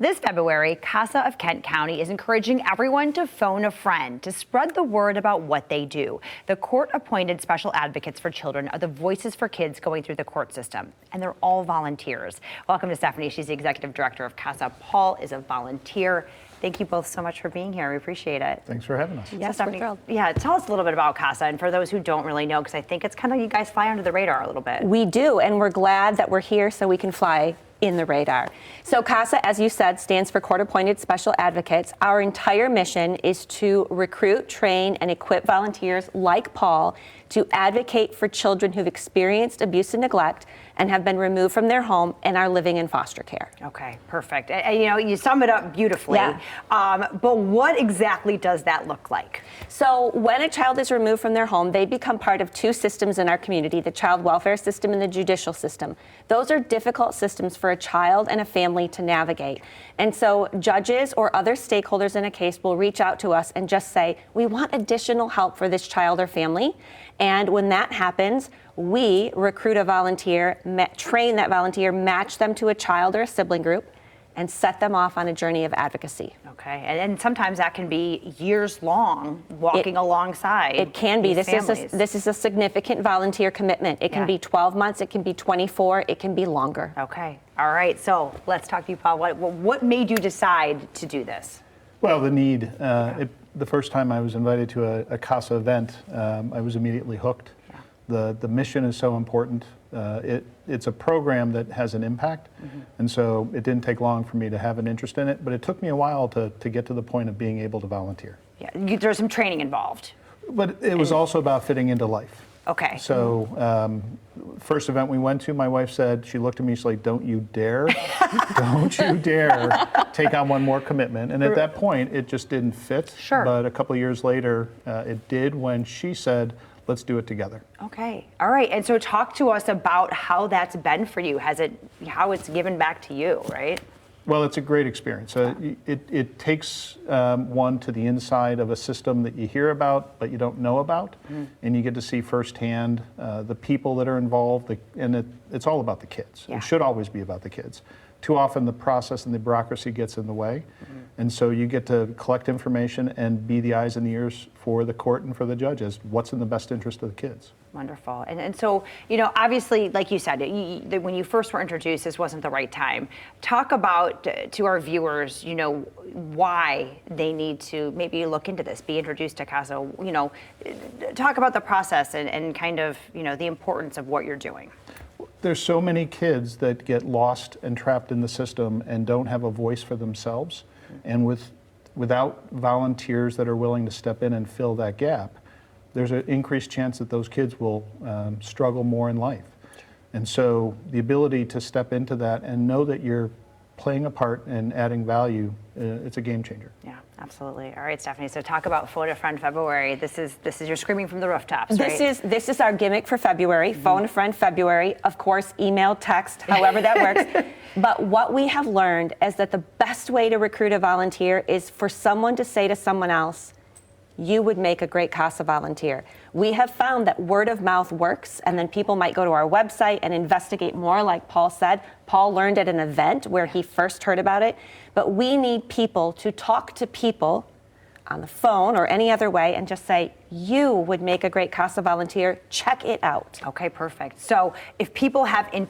This February, CASA of Kent County is encouraging everyone to phone a friend to spread the word about what they do. The court-appointed special advocates for children are the voices for kids going through the court system, and they're all volunteers. Welcome to Stephanie. She's the executive director of CASA. Paul is a volunteer. Thank you both so much for being here. We appreciate it. Thanks for having us. Yes, Stephanie, yeah, tell us a little bit about CASA, and for those who don't really know, because I think it's kind of, you guys fly under the radar a little bit. We do, and we're glad that we're here so we can fly in the radar. So CASA, as you said, stands for Court-Appointed Special Advocates. Our entire mission is to recruit, train, and equip volunteers like Paul to advocate for children who've experienced abuse and neglect and have been removed from their home and are living in foster care. Okay, perfect. You know, you sum it up beautifully. Yeah. But what exactly does that look like? So when a child is removed from their home, they become part of two systems in our community, the child welfare system and the judicial system. Those are difficult systems for a child and a family to navigate. And so judges or other stakeholders in a case will reach out to us and just say, we want additional help for this child or family. And when that happens, we recruit a volunteer, train that volunteer, match them to a child or a sibling group, and set them off on a journey of advocacy. Okay, and sometimes that can be years long, walking alongside. It can be. This is a significant volunteer commitment. It can be 12 months, it can be 24, it can be longer. Okay, all right, so let's talk to you, Paul. What made you decide to do this? Well, the need. The first time I was invited to a CASA event, I was immediately hooked. Yeah. The mission is so important. It's a program that has an impact, and so it didn't take long for me to have an interest in it, but it took me a while to get to the point of being able to volunteer. Yeah, there's some training involved. But it was also about fitting into life. Okay. So first event we went to, my wife said, she looked at me, she's like, don't you dare take on one more commitment. And at that point, it just didn't fit. Sure. But a couple of years later, it did when she said, let's do it together. Okay. All right. And so talk to us about how that's been for you. How it's given back to you, right? Well, it's a great experience. It takes one to the inside of a system that you hear about but you don't know about, and you get to see firsthand the people that are involved, and it's all about the kids. Yeah. It should always be about the kids. Too often the process and the bureaucracy gets in the way, and so you get to collect information and be the eyes and the ears for the court and for the judges. What's in the best interest of the kids? Wonderful. And so, you know, obviously, like you said, when you first were introduced, this wasn't the right time. Talk about to our viewers, you know, why they need to maybe look into this, be introduced to CASA, you know, talk about the process and kind of, you know, the importance of what you're doing. There's so many kids that get lost and trapped in the system and don't have a voice for themselves. And without volunteers that are willing to step in and fill that gap, there's an increased chance that those kids will struggle more in life. And so the ability to step into that and know that you're playing a part and adding value, it's a game changer. Yeah, absolutely. All right, Stephanie, so talk about Phone a Friend February. This is you're screaming from the rooftops, right? This is our gimmick for February, Phone a Friend February. Of course, email, text, however that works. But what we have learned is that the best way to recruit a volunteer is for someone to say to someone else, you would make a great CASA volunteer. We have found that word of mouth works, and then people might go to our website and investigate more, like Paul said. Paul learned at an event where he first heard about it. But we need people to talk to people on the phone or any other way and just say, you would make a great CASA volunteer, check it out. Okay, perfect. So if people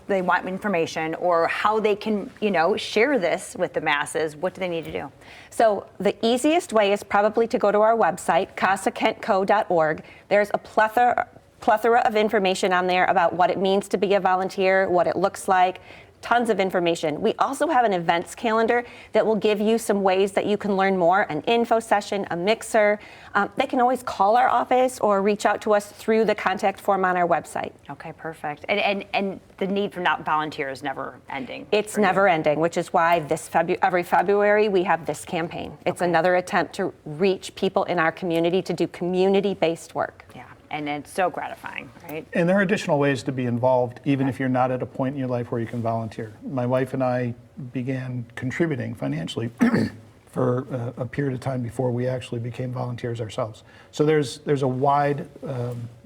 they want information or how they can, you know, share this with the masses, what do they need to do? So the easiest way is probably to go to our website, casakentco.org. There's a plethora of information on there about what it means to be a volunteer, what it looks like. Tons of information. We also have an events calendar that will give you some ways that you can learn more, an info session, a mixer. They can always call our office or reach out to us through the contact form on our website. Okay, perfect. And the need for volunteers is never ending. It's never ending, which is why every February we have this campaign. It's another attempt to reach people in our community to do community-based work. Yeah. And it's so gratifying, right? And there are additional ways to be involved, even if you're not at a point in your life where you can volunteer. My wife and I began contributing financially for a period of time before we actually became volunteers ourselves. So there's a wide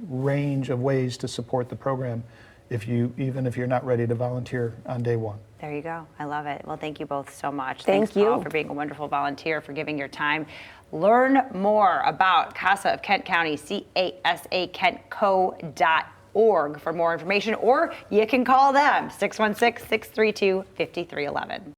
range of ways to support the program even if you're not ready to volunteer on day one. There you go. I love it. Well, thank you both so much. Thank Thanks, Paul, you. for being a wonderful volunteer, for giving your time. Learn more about CASA of Kent County, CASAKentCo.org for more information, or you can call them, 616-632-5311.